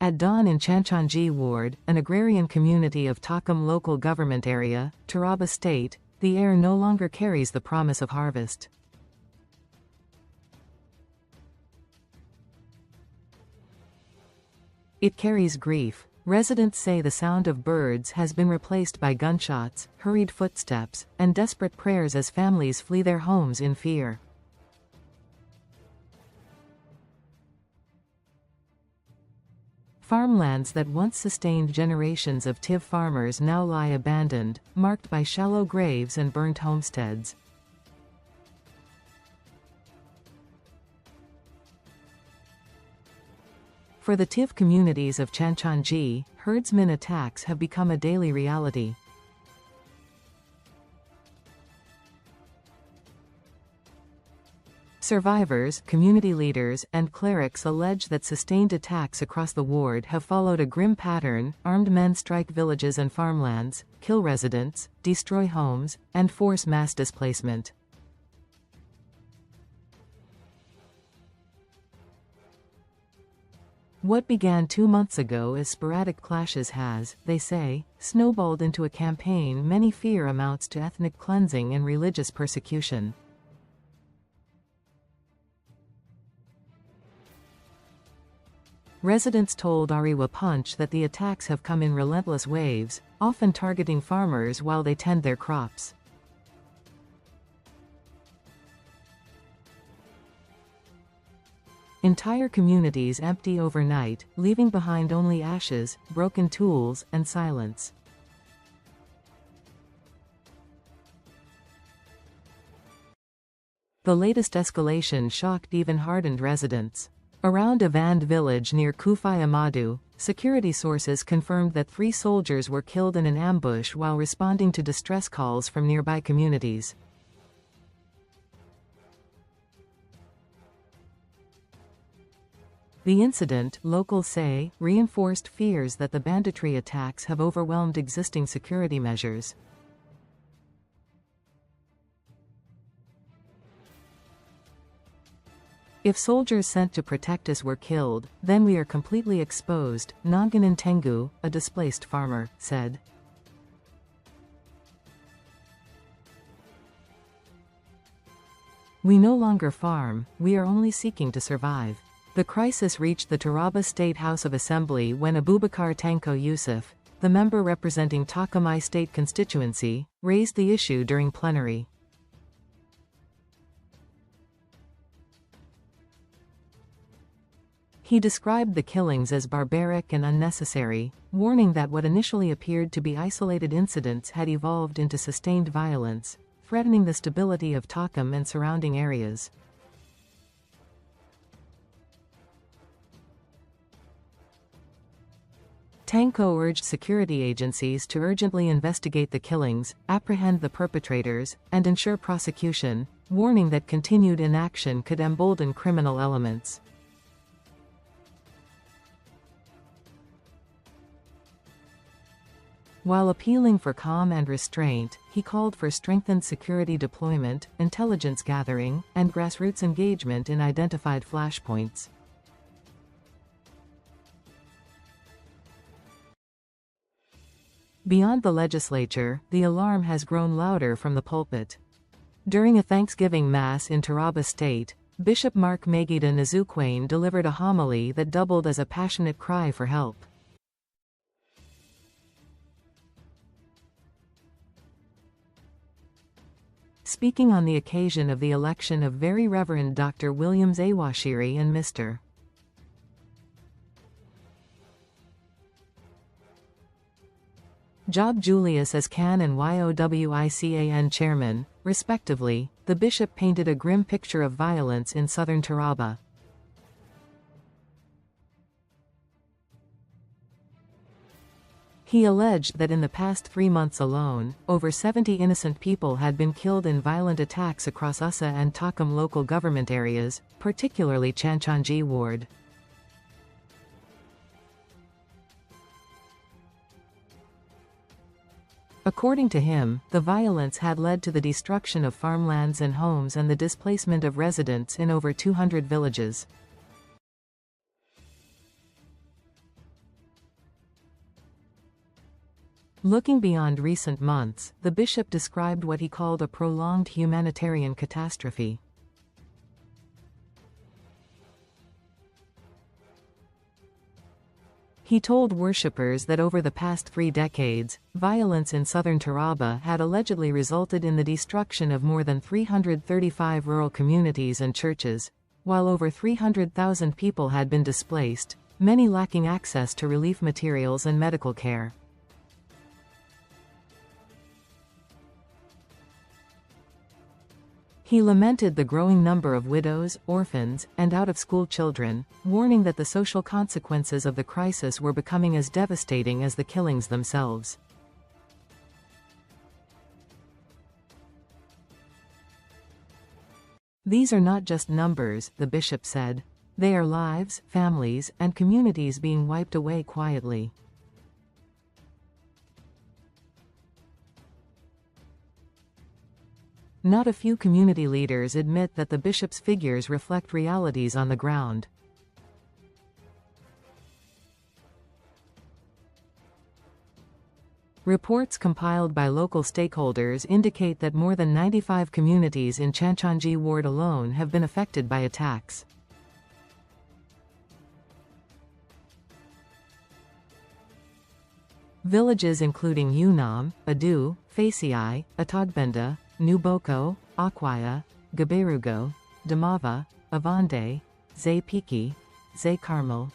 At dawn in Chanchanji Ward, an agrarian community of Takum Local Government Area, Taraba State, the air no longer carries the promise of harvest. It carries grief. Residents say the sound of birds has been replaced by gunshots, hurried footsteps, and desperate prayers as families flee their homes in fear. Farmlands that once sustained generations of Tiv farmers now lie abandoned, marked by shallow graves and burnt homesteads. For the Tiv communities of Chanchanji, herdsmen attacks have become a daily reality. Survivors, community leaders, and clerics allege that sustained attacks across the ward have followed a grim pattern: armed men strike villages and farmlands, kill residents, destroy homes, and force mass displacement. What began 2 months ago as sporadic clashes has, they say, snowballed into a campaign many fear amounts to ethnic cleansing and religious persecution. Residents told Arewa PUNCH that the attacks have come in relentless waves, often targeting farmers while they tend their crops. Entire communities empty overnight, leaving behind only ashes, broken tools, and silence. The latest escalation shocked even hardened residents. Around Avande village near Kufai Ahmadu, security sources confirmed that 3 soldiers were killed in an ambush while responding to distress calls from nearby communities. The incident, locals say, reinforced fears that the banditry attacks have overwhelmed existing security measures. If soldiers sent to protect us were killed, then we are completely exposed, Nongonen Terngu, a displaced farmer, said. We no longer farm, we are only seeking to survive. The crisis reached the Taraba State House of Assembly when Abubakar Tanko Yusuf, the member representing Takum I State Constituency, raised the issue during plenary. He described the killings as barbaric and unnecessary, warning that what initially appeared to be isolated incidents had evolved into sustained violence, threatening the stability of Takum and surrounding areas. Tanko urged security agencies to urgently investigate the killings, apprehend the perpetrators, and ensure prosecution, warning that continued inaction could embolden criminal elements. While appealing for calm and restraint, he called for strengthened security deployment, intelligence gathering, and grassroots engagement in identified flashpoints. Beyond the legislature, the alarm has grown louder from the pulpit. During a Thanksgiving Mass in Taraba State, Bishop Mark Maigida Nzukwein delivered a homily that doubled as a passionate cry for help. Speaking on the occasion of the election of Very Rev Dr. Williams Awoshiri and Mr. Job Julius as CAN and YOWICAN chairman, respectively, the bishop painted a grim picture of violence in southern Taraba. He alleged that in the past 3 months alone, over 70 innocent people had been killed in violent attacks across Usa and Takum local government areas, particularly Chanchanji Ward. According to him, the violence had led to the destruction of farmlands and homes and the displacement of residents in over 200 villages. Looking beyond recent months, the bishop described what he called a prolonged humanitarian catastrophe. He told worshippers that over the past 3 decades, violence in southern Taraba had allegedly resulted in the destruction of more than 335 rural communities and churches, while over 300,000 people had been displaced, many lacking access to relief materials and medical care. He lamented the growing number of widows, orphans, and out-of-school children, warning that the social consequences of the crisis were becoming as devastating as the killings themselves. These are not just numbers, the bishop said. They are lives, families, and communities being wiped away quietly. Not a few community leaders admit that the bishop's figures reflect realities on the ground. Reports compiled by local stakeholders indicate that more than 95 communities in Chanchanji Ward alone have been affected by attacks. Villages including Unam, Adu, Fasii, Atagbenda, Nuboko, Akwaya, Gaberugo, Damava, Avande, Zay Piki, Zay Carmel,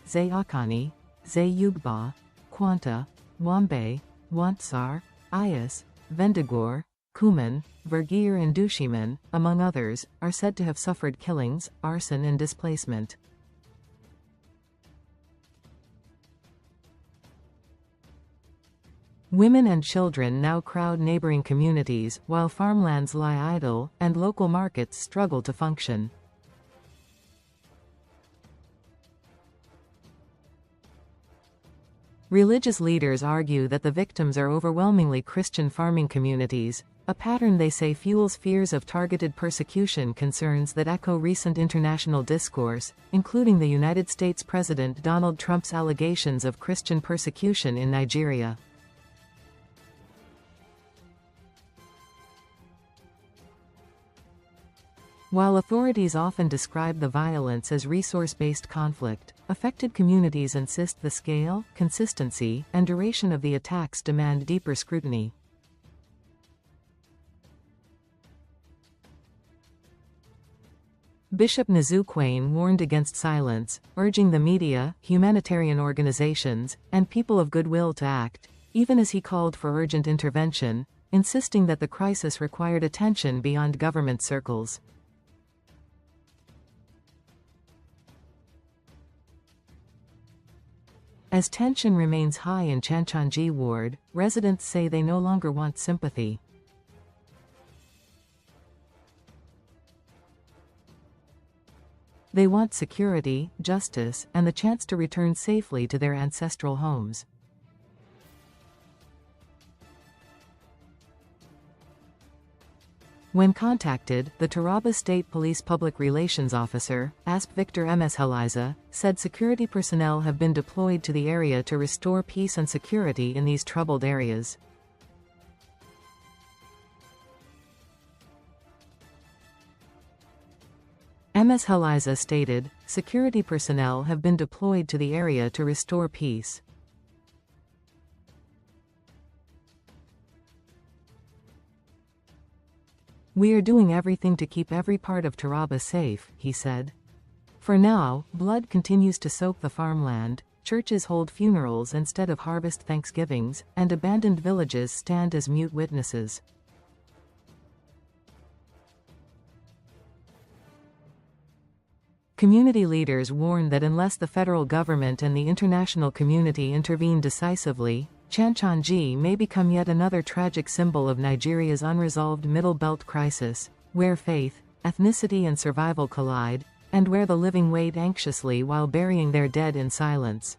Zay Akani, Zay Yugba, Quanta, Wambe, Wantsar, Ayas, Vendigor, Kuman, Vergir and Dushiman, among others, are said to have suffered killings, arson and displacement. Women and children now crowd neighboring communities, while farmlands lie idle, and local markets struggle to function. Religious leaders argue that the victims are overwhelmingly Christian farming communities, a pattern they say fuels fears of targeted persecution, concerns that echo recent international discourse, including the United States President Donald Trump's allegations of Christian persecution in Nigeria. While authorities often describe the violence as resource-based conflict, affected communities insist the scale, consistency, and duration of the attacks demand deeper scrutiny. Bishop Nzukwein warned against silence, urging the media, humanitarian organizations, and people of goodwill to act, even as he called for urgent intervention, insisting that the crisis required attention beyond government circles. As tension remains high in Chanchanji Ward, residents say they no longer want sympathy. They want security, justice, and the chance to return safely to their ancestral homes. When contacted, the Taraba State Police Public Relations Officer, ASP Victor Ms. Heliza, said security personnel have been deployed to the area to restore peace and security in these troubled areas. Ms. Heliza stated, "Security personnel have been deployed to the area to restore peace." "We are doing everything to keep every part of Taraba safe," he said. For now, blood continues to soak the farmland, churches hold funerals instead of harvest thanksgivings, and abandoned villages stand as mute witnesses. Community leaders warn that unless the federal government and the international community intervene decisively, Chanchanji may become yet another tragic symbol of Nigeria's unresolved Middle Belt crisis, where faith, ethnicity and survival collide, and where the living wait anxiously while burying their dead in silence.